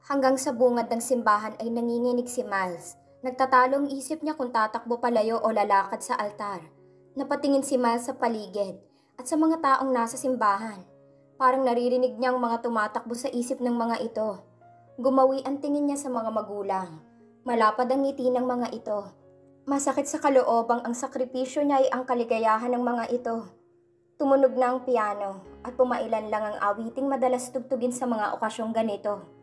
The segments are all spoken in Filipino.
Hanggang sa bungad ng simbahan ay nanginginig si Miles. Nagtatalong isip niya kung tatakbo palayo o lalakad sa altar. Napatingin si Miles sa paligid at sa mga taong nasa simbahan. Parang naririnig niyang mga tumatakbo sa isip ng mga ito. Gumawi ang tingin niya sa mga magulang. Malapad ang ngiti ng mga ito. Masakit sa kaloobang ang sakripisyo niya ay ang kaligayahan ng mga ito. Tumunog na ang piano at pumailan lang ang awiting madalas tugtugin sa mga okasyong ganito.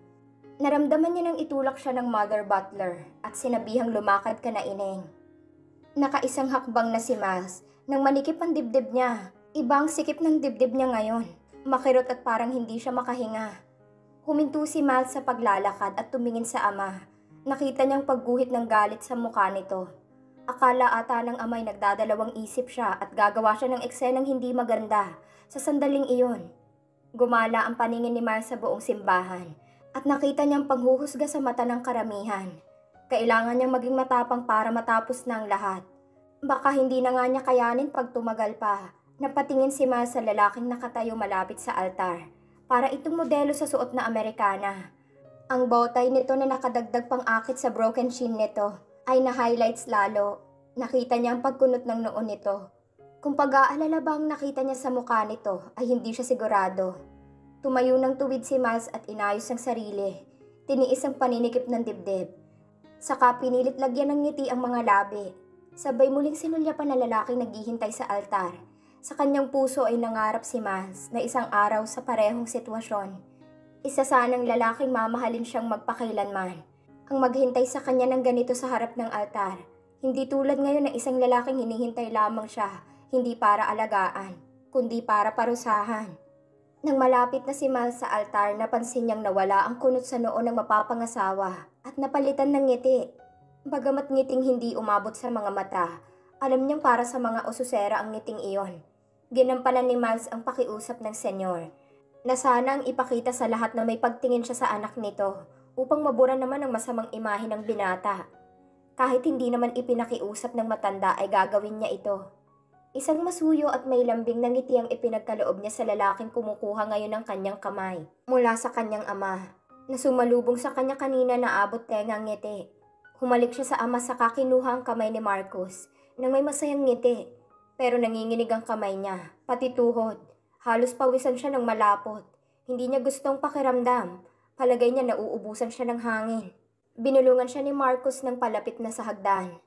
Naramdaman niya nang itulak siya ng Mother Butler at sinabihang lumakad ka na ineng. Nakaisang hakbang na si Miles nang manikip ang dibdib niya. Iba ang sikip ng dibdib niya ngayon. Makirot at parang hindi siya makahinga. Huminto si Miles sa paglalakad at tumingin sa ama. Nakita niyang pagguhit ng galit sa mukha nito. Akala ata ng amay nagdadalawang isip siya at gagawa siya ng eksenang hindi maganda sa sandaling iyon. Gumala ang paningin ni Miles sa buong simbahan. At nakita niyang paghuhusga sa mata ng karamihan. Kailangan niyang maging matapang para matapos na ang lahat. Baka hindi na nga niya kayanin pag tumagal pa. Napatingin si Miles sa lalaking nakatayo malapit sa altar. Para itong modelo sa suot na Amerikana. Ang bowtie nito na nakadagdag pang akit sa broken chin nito ay na-highlights lalo. Nakita niya ang pagkunot ng noo nito. Kung pag-aalala bang nakita niya sa mukha nito ay hindi siya sigurado. Tumayo ng tuwid si Miles at inayos ang sarili. Tiniis ang paninikip ng dibdib. Saka pinilit lagyan ng ngiti ang mga labi. Sabay muling sinulyapan na lalaking naghihintay sa altar. Sa kanyang puso ay nangarap si Miles na isang araw sa parehong sitwasyon. Isa sanang lalaking mamahalin siyang magpakailanman. Ang maghintay sa kanya ng ganito sa harap ng altar. Hindi tulad ngayon na isang lalaking hinihintay lamang siya, hindi para alagaan, kundi para parusahan. Nang malapit na si Miles sa altar, napansin niyang nawala ang kunot sa noo ng mapapangasawa at napalitan ng ngiti. Bagamat ngiting hindi umabot sa mga mata, alam niyang para sa mga ususera ang ngiting iyon. Ginampanan ni Miles ang pakiusap ng senyor na sana ang ipakita sa lahat na may pagtingin siya sa anak nito upang mabura naman ang masamang imahe ng binata. Kahit hindi naman ipinakiusap ng matanda ay gagawin niya ito. Isang masuyo at may lambing na ngiti ang ipinagkaloob niya sa lalaking kumukuha ngayon ng kanyang kamay mula sa kanyang ama, na sumalubong sa kanya kanina na abot tenga ang ngiti. Humalik siya sa ama sa kinuha ang kamay ni Marcus nang may masayang ngiti, pero nanginginig ang kamay niya, pati tuhod. Halos pawisan siya ng malapot. Hindi niya gustong pakiramdam. Palagay niya nauubusan siya ng hangin. Binulungan siya ni Marcus ng palapit na sa hagdan.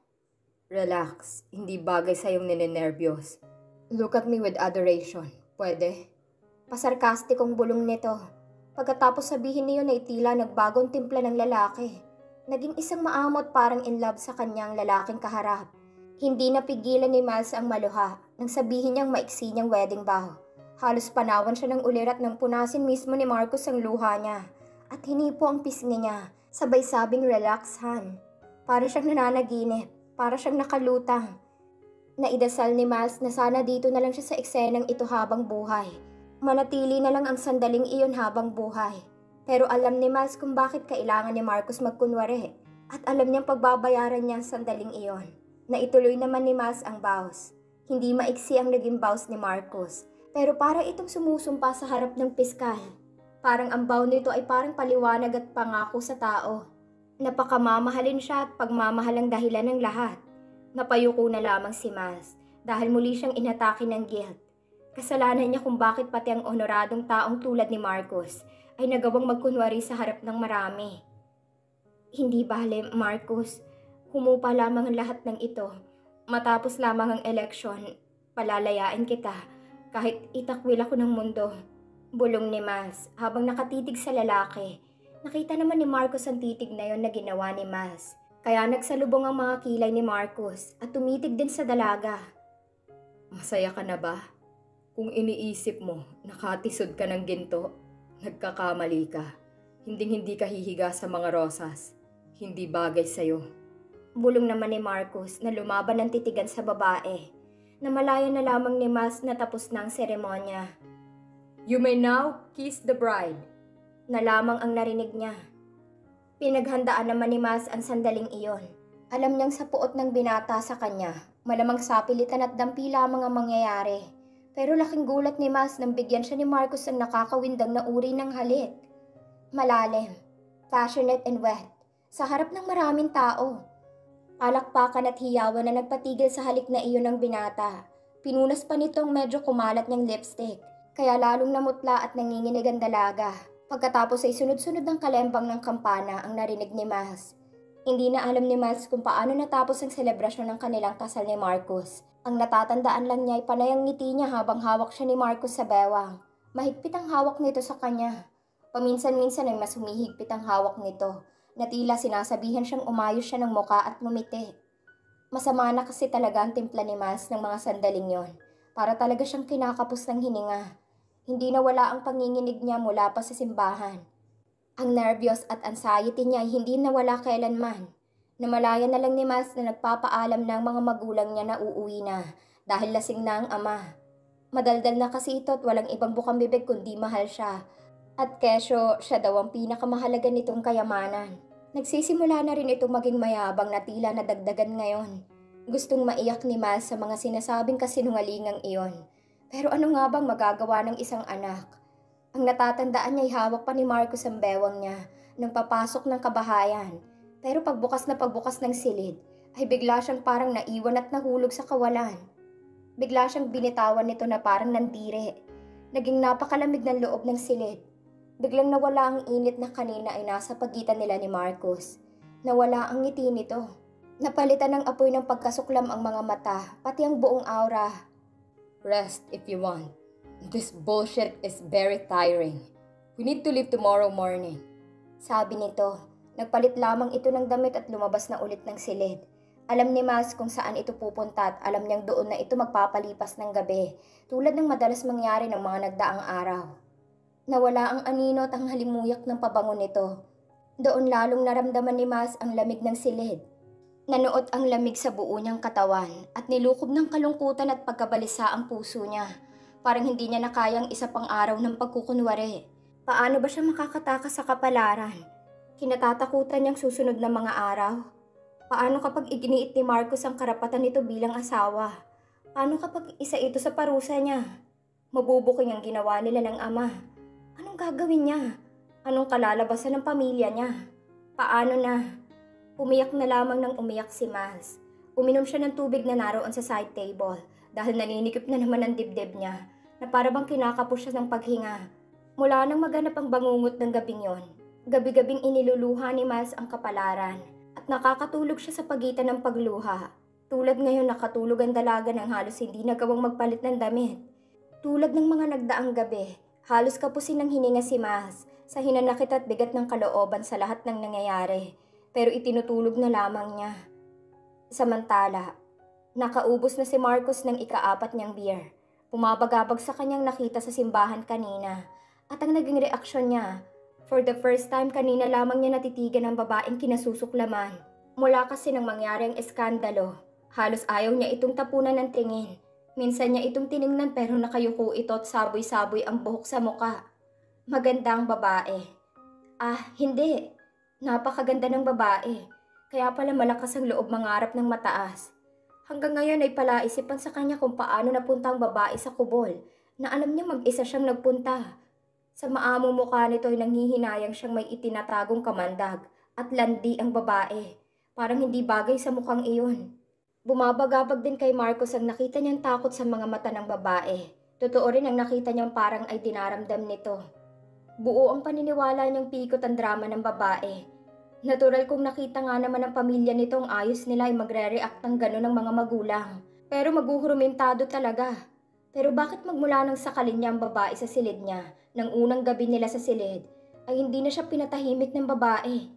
Relax, hindi bagay sa iyong ninenervyos. Look at me with adoration, pwede? Pasarkastikong bulong nito. Pagkatapos sabihin niyo na tila nagbagong timpla ng lalaki. Naging isang maamot parang in love sa kanyang lalaking kaharap. Hindi napigilan ni Miles ang maluha nang sabihin niyang maiksi niyang wedding vow. Halos panawan siya ng ulirat nang punasin mismo ni Marcus ang luha niya. At hinipo ang pisngi niya, sabay sabing relax Han. Para siyang nananaginip. Para siyang nakalutang. Naidasal ni Miles na sana dito na lang siya sa eksenang ito habang buhay. Manatili na lang ang sandaling iyon habang buhay. Pero alam ni Miles kung bakit kailangan ni Marcus magkunwari. At alam niyang pagbabayaran niya ang sandaling iyon. Naituloy naman ni Miles ang vows. Hindi maiksi ang naging vows ni Marcus. Pero para itong sumusumpa sa harap ng piskal. Parang ang vow nito ay parang paliwanag at pangako sa tao. Napakamamahalin siya at pagmamahal ang dahilan ng lahat. Napayuko na lamang si Miles dahil muli siyang inatake ng guilt. Kasalanan niya kung bakit pati ang honoradong taong tulad ni Marcus ay nagawang magkunwari sa harap ng marami. Hindi bale, Marcus. Humupa lamang ang lahat ng ito. Matapos lamang ang eleksyon, palalayain kita kahit itakwil ako ng mundo. Bulong ni Miles habang nakatitig sa lalaki. Nakita naman ni Marcus ang titig na yon na ginawa ni Miles. Kaya nagsalubong ang mga kilay ni Marcus at tumitig din sa dalaga. Masaya ka na ba? Kung iniisip mo, nakatisod ka ng ginto, nagkakamali ka. Hinding-hindi ka hihiga sa mga rosas. Hindi bagay sa'yo. Bulong naman ni Marcus na lumaban ng titigan sa babae. Namalayan na lamang ni Miles na tapos na ang seremonya. You may now kiss the bride. Na lamang ang narinig niya. Pinaghandaan naman ni Miles ang sandaling iyon. Alam niyang sa puot ng binata sa kanya, malamang sapilitan at dampi lamang ang mangyayari. Pero laking gulat ni Miles nang bigyan siya ni Marcus ng nakakawindang na uri ng halik. Malalim. passionate and wet, sa harap ng maraming tao. Palakpakan at hiyawan na nagpatigil sa halik na iyon ng binata. Pinunas pa nitong medyo kumalat niyang lipstick, kaya lalong namutla at nanginginig ang dalaga. Pagkatapos ay sunod-sunod ng kalembang ng kampana ang narinig ni Miles. Hindi na alam ni Miles kung paano natapos ang selebrasyon ng kanilang kasal ni Marcus. Ang natatandaan lang niya ay panay ang ngiti niya habang hawak siya ni Marcus sa bewang. Mahigpit ang hawak nito sa kanya. Paminsan-minsan ay mas humihigpit ang hawak nito, na tila sinasabihan siyang umayos siya ng muka at ngumiti. Masama na kasi talaga ang timpla ni Miles ng mga sandaling yon. Para talaga siyang kinakapos ng hininga. Hindi nawala ang panginginig niya mula pa sa simbahan. Ang nervyos at anxiety niya ay hindi nawala kailanman. Namalayan na lang ni Miles na nagpapaalam ng mga magulang niya na uuwi na dahil lasing na ang ama. Madaldal na kasi ito at walang ibang bukang bibig kundi mahal siya. At kesyo, siya daw ang pinakamahalaga nitong kayamanan. Nagsisimula na rin itong maging mayabang na tila nadagdagan ngayon. Gustong maiyak ni Miles sa mga sinasabing kasinungalingang iyon. Pero ano nga bang magagawa ng isang anak? Ang natatandaan niya ay hawak pa ni Marcus ang bewang niya nang papasok ng kabahayan. Pero pagbukas ng silid, ay bigla siyang parang naiwan at nahulog sa kawalan. Bigla siyang binitawan nito na parang nandire. Naging napakalamig ng loob ng silid. Biglang nawala ang init na kanina ay nasa pagitan nila ni Marcus. Nawala ang ngiti nito. Napalitan ng apoy ng pagkasuklam ang mga mata, pati ang buong aura. Rest if you want. This bullshit is very tiring. We need to leave tomorrow morning. Sabi nito. Nagpalit lamang ito ng damit at lumabas na ulit ng silid. Alam ni Miles kung saan ito pupunta at alam niyang doon na ito magpapalipas ng gabi, tulad ng madalas mangyari ng mga nagdaang araw. Nawala ang anino at ang halimuyak ng pabango nito. Doon lalong naramdaman ni Miles ang lamig ng silid. Nanuot ang lamig sa buo niyang katawan at nilukob ng kalungkutan at pagkabalisa ang puso niya. Parang hindi niya nakayang isa pang araw ng pagkukunwari. Paano ba siya makakatakas sa kapalaran? Kinatatakutan niyang susunod na mga araw. Paano kapag iginiit ni Marcus ang karapatan nito bilang asawa? Paano kapag isa ito sa parusa niya? Mabubuking ang ginawa nila ng ama. Anong gagawin niya? Anong kalalabasan ng pamilya niya? Paano na? Umiyak na lamang ng umiyak si Miles. Uminom siya ng tubig na naroon sa side table dahil naninikip na naman ang dibdib niya na para bang kinakapos siya ng paghinga. Mula nang maganap ang bangungot ng gabing yon, gabi-gabing iniluluha ni Miles ang kapalaran at nakakatulog siya sa pagitan ng pagluha. Tulad ngayon nakatulog ang dalaga nang halos hindi nagawang magpalit ng damit. Tulad ng mga nagdaang gabi, halos kapusin ng hininga si Miles sa hinanakit at bigat ng kalooban sa lahat ng nangyayari. Pero itinutulog na lamang niya. Samantala, nakaubos na si Marcus ng ika-4 niyang beer. Pumabagabag sa kanyang nakita sa simbahan kanina. At ang naging reaksyon niya, for the first time kanina lamang niya natitigan ang babaeng kinasusuklaman. Mula kasi nang mangyari ang eskandalo, halos ayaw niya itong tapunan ng tingin. Minsan niya itong tiningnan pero nakayuko ito at saboy-saboy ang buhok sa muka. Maganda ang babae. Hindi. Napakaganda ng babae. Kaya pala malakas ang loob mangarap ng mataas. Hanggang ngayon ay palaisipan sa kanya kung paano napunta ang babae sa kubol, na alam niya mag-isa siyang nagpunta. Sa maamong mukha nito ay nanghihinayang siyang may itinatagong kamandag at landi ang babae. Parang hindi bagay sa mukhang iyon. Bumabagabag din kay Marcus ang nakita niyang takot sa mga mata ng babae. Totoo rin ang nakita niyang parang ay dinaramdam nito. Buo ang paniniwala niyang pikot ang drama ng babae. Natural kung nakita nga naman ng pamilya nitong ayos nila ay magre-react ng gano'n ng mga magulang. Pero maguhurumintado talaga. Pero bakit magmula nang sakalin niya ang babae sa silid niya, nang unang gabi nila sa silid, ay hindi na siya pinatahimik ng babae.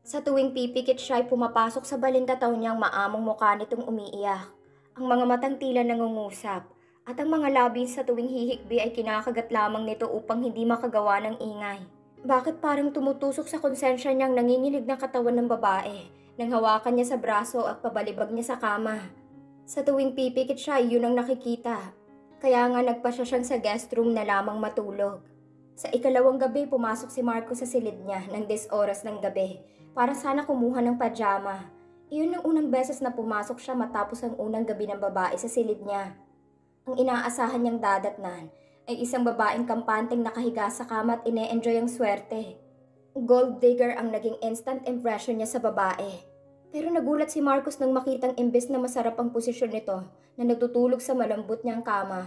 Sa tuwing pipikit siya ay pumapasok sa balintataw niyang maamong mukha nitong umiiyak. Ang mga matang tila nangungusap. At ang mga labi sa tuwing hihikbi ay kinakagat lamang nito upang hindi makagawa ng ingay. Bakit parang tumutusok sa konsensya niyang nanginginig ng katawan ng babae nang hawakan niya sa braso at pabalibag niya sa kama. Sa tuwing pipikit siya ay yun ang nakikita. Kaya nga nagpasya siyang sa guest room na lamang matulog. Sa ikalawang gabi pumasok si Marco sa silid niya ng 10 oras ng gabi para sana kumuha ng pajama. Iyon ang unang beses na pumasok siya matapos ang unang gabi ng babae sa silid niya. Ang inaasahan niyang dadatnan ay isang babaeng kampanteng nakahiga sa kama at ine-enjoy ang swerte. Gold digger ang naging instant impression niya sa babae. Pero nagulat si Marcos nang makitang imbes na masarap ang posisyon nito na nagtutulog sa malambot niyang kama,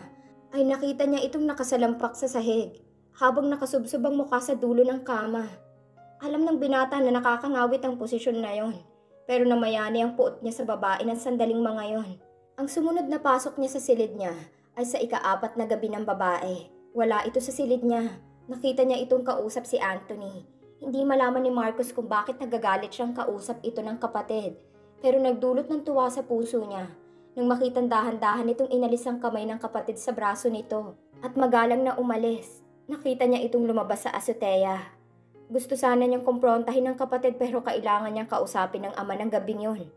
ay nakita niya itong nakasalampak sa sahig habang nakasubsob ang mukha sa dulo ng kama. Alam ng binata na nakakangawit ang posisyon na yon, pero namayani ang puot niya sa babae ng sandaling mga yon. Ang sumunod na pasok niya sa silid niya ay sa ika-4 na gabi ng babae. Wala ito sa silid niya. Nakita niya itong kausap si Anthony. Hindi malaman ni Marcos kung bakit nagagalit siyang kausap ito ng kapatid, pero nagdulot ng tuwa sa puso niya nang makitang dahan-dahan itong inalis ang kamay ng kapatid sa braso nito at magalang na umalis. Nakita niya itong lumabas sa azotea. Gusto sana niyang kumprontahin ng kapatid pero kailangan niyang kausapin ng ama ng gabing yun.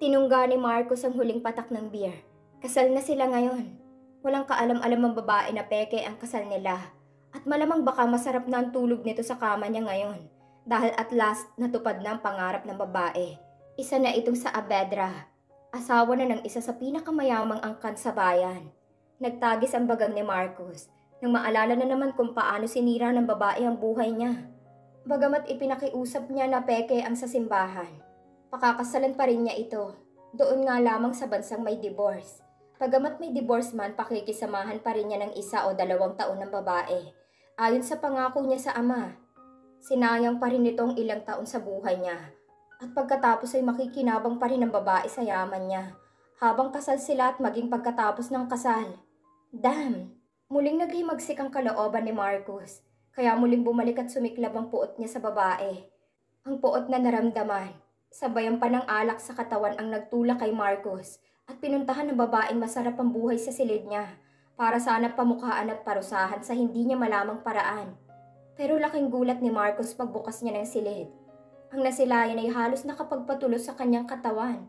Tinungga ni Marcos ang huling patak ng beer. Kasal na sila ngayon. Walang kaalam-alam ang babae na peke ang kasal nila. At malamang baka masarap na ang tulog nito sa kama niya ngayon dahil at last natupad na ang pangarap ng babae. Isa na itong sa Avedra, asawa na ng isa sa pinakamayamang angkan sa bayan. Nagtagis ang bagang ni Marcos nang maalala na naman kung paano sinira ng babae ang buhay niya. Bagamat ipinakiusap niya na peke ang sa simbahan, pakakasalan pa rin niya ito. Doon nga lamang sa bansang may divorce. Bagamat may divorce man, pakikisamahan pa rin niya ng 1 o 2 taon ng babae. Ayon sa pangako niya sa ama, sinayang pa rin itong ilang taon sa buhay niya. At pagkatapos ay makikinabang pa rin ang babae sa yaman niya, habang kasal sila at maging pagkatapos ng kasal. Damn! Muling naghimagsik ang kalooban ni Marcos, kaya muling bumalik at sumiklab ang puot niya sa babae. Ang puot na naramdaman, sabayan pa ng alak sa katawan ang nagtulak kay Marcos at pinuntahan ng babaeng masarap ang buhay sa silid niya. Para sana pamukhaan at parusahan sa hindi niya malamang paraan. Pero laking gulat ni Marcos pagbukas niya ng silid. Ang nasilayan ay halos nakapagpatulos sa kanyang katawan.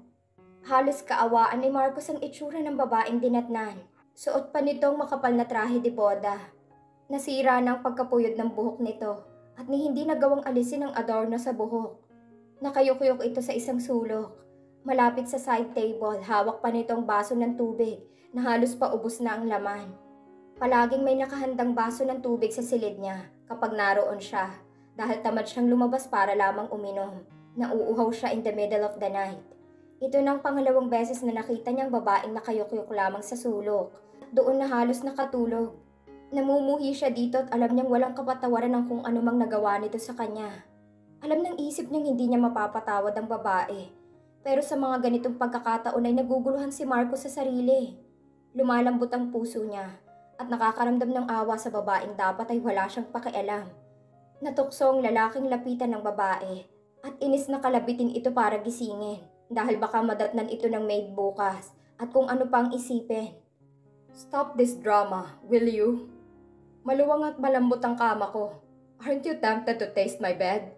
Halos kaawaan ni Marcos ang itsura ng babaeng dinatnan. Suot pa nitong makapal na trahe de boda. Nasira na ang pagkapuyod ng buhok nito at ni hindi nagawang alisin ang adorno sa buhok. Nakayukyuk ito sa isang sulok. Malapit sa side table, hawak pa nitong baso ng tubig na halos paubos na ang laman. Palaging may nakahandang baso ng tubig sa silid niya kapag naroon siya dahil tamad siyang lumabas para lamang uminom. Nauuhaw siya in the middle of the night. Ito nang pangalawang beses na nakita niyang babaeng nakayukyuk lamang sa sulok at doon na halos nakatulog. Namumuhi siya dito at alam niyang walang kapatawaran ng kung anumang nagawa nito sa kanya. Alam ng isip niyang hindi niya mapapatawad ang babae. Pero sa mga ganitong pagkakataon ay naguguluhan si Marcos sa sarili. Lumalambot ang puso niya at nakakaramdam ng awa sa babaeng dapat ay wala siyang pakialam. Natukso ang lalaking lapitan ng babae at inis na kalabitin ito para gisingin dahil baka madatnan ito ng maid bukas at kung ano pang isipin. Stop this drama, will you? Maluwang at malambot ang kama ko. Aren't you tempted to taste my bed?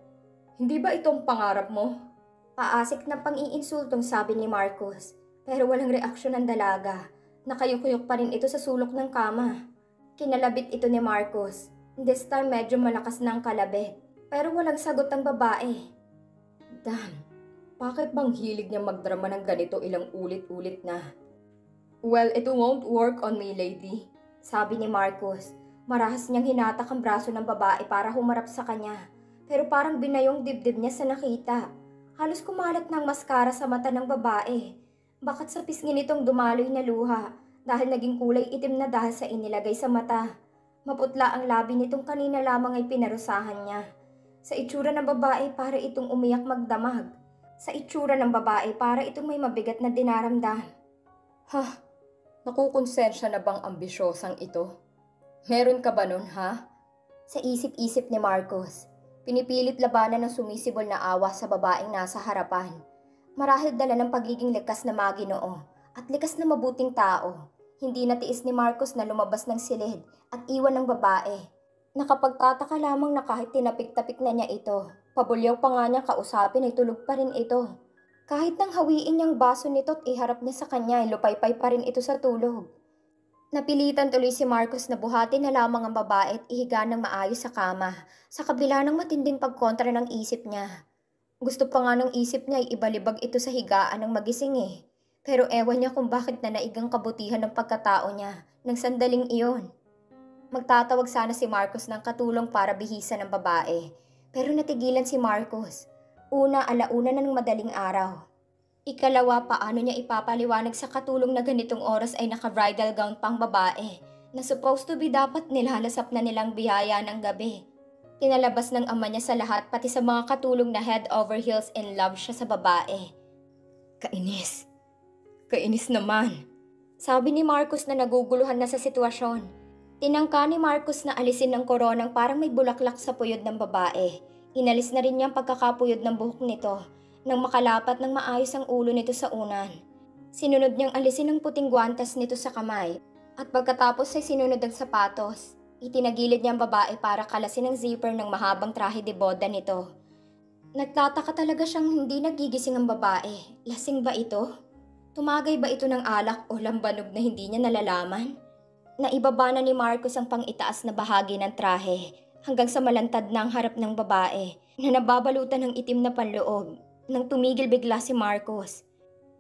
Hindi ba itong pangarap mo? Paasik na pang-iinsultong sabi ni Marcos, pero walang reaksyon ng dalaga. Nakayukuyok pa rin ito sa sulok ng kama. Kinalabit ito ni Marcos. This time medyo malakas na ang kalabit, pero walang sagot ang babae. Damn, bakit bang hilig niya magdrama ng ganito ilang ulit-ulit na? Well, it won't work on me, lady, sabi ni Marcos. Marahas niyang hinatak ang braso ng babae para humarap sa kanya, pero parang binayong dibdib niya sa nakita. Halos kumalat ng maskara sa mata ng babae. Bakit sa pisngi nitong dumaloy na luha dahil naging kulay itim na dahil sa inilagay sa mata. Maputla ang labi nitong kanina lamang ay pinarusahan niya. Sa itsura ng babae para itong umiyak magdamag. Sa itsura ng babae para itong may mabigat na dinaramdam. Nakukonsensya na bang ambisyosang ito? Meron ka ba nun, ha? Sa isip-isip ni Marcos, pinipilit labanan ng sumisibol na awa sa babaeng nasa harapan. Marahil dala ng pagiging likas na Maginoo at likas na mabuting tao. Hindi natiis ni Marcos na lumabas ng silid at iwan ng babae. Nakapagtataka lamang na kahit tinapik-tapik na niya ito, pabulyaw pa nga niya kausapin ay tulog pa rin ito. Kahit nang hawiin niyang baso nito at iharap niya sa kanya ay lupaypay pa rin ito sa tulog. Napilitan tuloy si Marcos na buhatin na lamang ang babae at ihiga ng maayos sa kama, sa kabila ng matinding pagkontra ng isip niya. Gusto pa nga ng isip niya ay ibalibag ito sa higaan ng magising eh. Pero ewan niya kung bakit nanaigang kabutihan ng pagkatao niya ng sandaling iyon. Magtatawag sana si Marcos ng katulong para bihisan ng babae. Pero natigilan si Marcos. Una, alauna na ng madaling araw. Ikalawa, paano niya ipapaliwanag sa katulong na ganitong oras ay naka-bridal gown pang babae na supposed to be dapat nilalasap na nilang biyaya ng gabi. Pinalabas ng ama niya sa lahat pati sa mga katulong na head over heels in love siya sa babae. Kainis. Kainis naman. Sabi ni Marcos na naguguluhan na sa sitwasyon. Tinangka ni Marcos na alisin ng koronang parang may bulaklak sa puyod ng babae. Inalis na rin niya ang pagkakapuyod ng buhok nito nang makalapat ng maayos ang ulo nito sa unan. Sinunod niyang alisin ang puting gwantes nito sa kamay at pagkatapos ay sinunod ang sapatos. Itinagilid niya ang babae para kalasin ang zipper ng mahabang trahe de boda nito. Nagtataka talaga siyang hindi nagigising ang babae. Lasing ba ito? Tumagay ba ito ng alak o lambanog na hindi niya nalalaman? Naibaba na ni Marcos ang pang-itaas na bahagi ng trahe hanggang sa malantad na ang harap ng babae na nababalutan ng itim na panloob. Nang tumigil bigla si Marcos,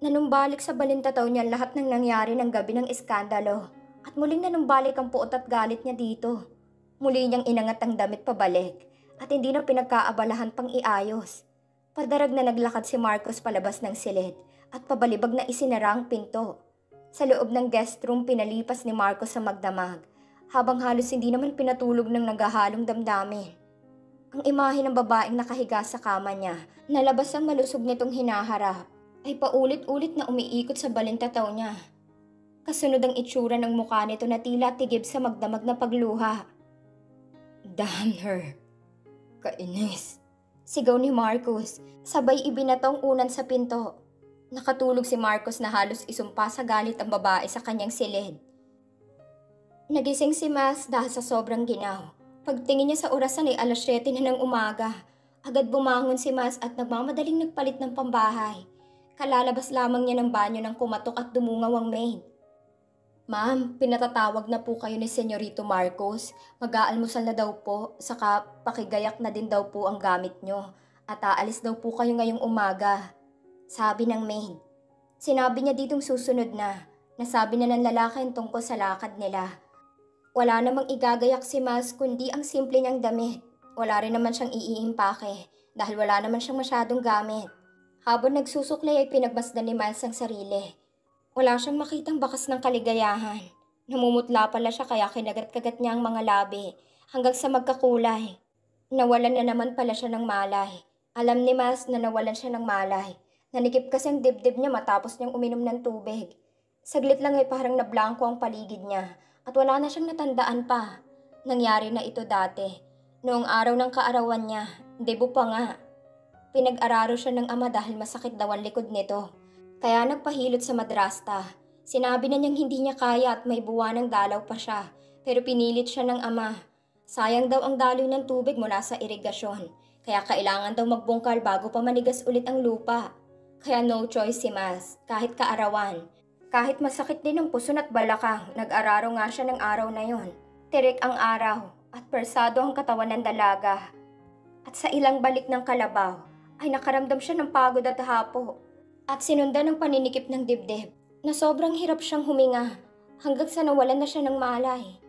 nanumbalik sa balintataw niya lahat ng nangyari ng gabi ng iskandalo at muling nanumbalik ang puot at galit niya dito. Muli niyang inangat ang damit pabalik at hindi na pinagkaabalahan pang iayos. Padarag na naglakad si Marcos palabas ng silid at pabalibag na isinara ang pinto. Sa loob ng guest room pinalipas ni Marcos sa magdamag habang halos hindi naman pinatulog ng naghahalong damdamin. Ang imahe ng babaeng nakahiga sa kama niya, nalabas ang malusog nitong hinaharap, ay paulit-ulit na umiikot sa balintataw niya. Kasunod ang itsura ng mukha nito na tila tigib sa magdamag na pagluha. Damn her! Kainis! Sigaw ni Marcos, sabay ibinatong unan sa pinto. Nakatulog si Marcos na halos isumpa sa galit ang babae sa kanyang silid. Nagising si Mas dahil sa sobrang ginaw. Pagtingin niya sa orasan ay 7:00 na ng umaga. Agad bumangon si Mas at nagmamadaling nagpalit ng pambahay. Kalalabas lamang niya ng banyo nang kumatok at dumungaw ang maid. Ma'am, pinatatawag na po kayo ni Senyorito Marcos. Mag-aalmusal na daw po, saka pakigayak na din daw po ang gamit nyo. At aalis daw po kayo ngayong umaga. Sabi ng maid. Sinabi niya ditong susunod na. Nasabi na ng lalaki tungkol sa lakad nila. Wala namang igagayak si Mas kundi ang simple niyang damit. Wala rin naman siyang iiimpake dahil wala naman siyang masyadong gamit. Habang nagsusuklay ay pinagmasdan ni Miles ang sarili. Wala siyang makitang bakas ng kaligayahan. Namumutla pala siya kaya kinagat-kagat niya ang mga labi hanggang sa magkakulay. Nawalan na naman pala siya ng malay. Alam ni Miles na nawalan siya ng malay. Nanikip kasi ang dibdib niya matapos niyang uminom ng tubig. Saglit lang ay parang nablangko ang paligid niya. At wala na siyang natandaan pa. Nangyari na ito dati. Noong araw ng kaarawan niya, debo pa nga. Pinag-araro siya ng ama dahil masakit daw ang likod nito. Kaya nagpahilot sa madrasta. Sinabi na niyang hindi niya kaya at may buwanang dalaw pa siya. Pero pinilit siya ng ama. Sayang daw ang daloy ng tubig mula sa irigasyon. Kaya kailangan daw magbungkal bago pa manigas ulit ang lupa. Kaya no choice si Mas, kahit kaarawan. Kahit masakit din ang puson at balakang, nag-araro nga siya ng araw na yon. Tirik ang araw at persado ang katawan ng dalaga. At sa ilang balik ng kalabaw, ay nakaramdam siya ng pagod at hapo. At sinundan ng paninikip ng dibdib na sobrang hirap siyang huminga hanggang sa nawalan na siya ng malay.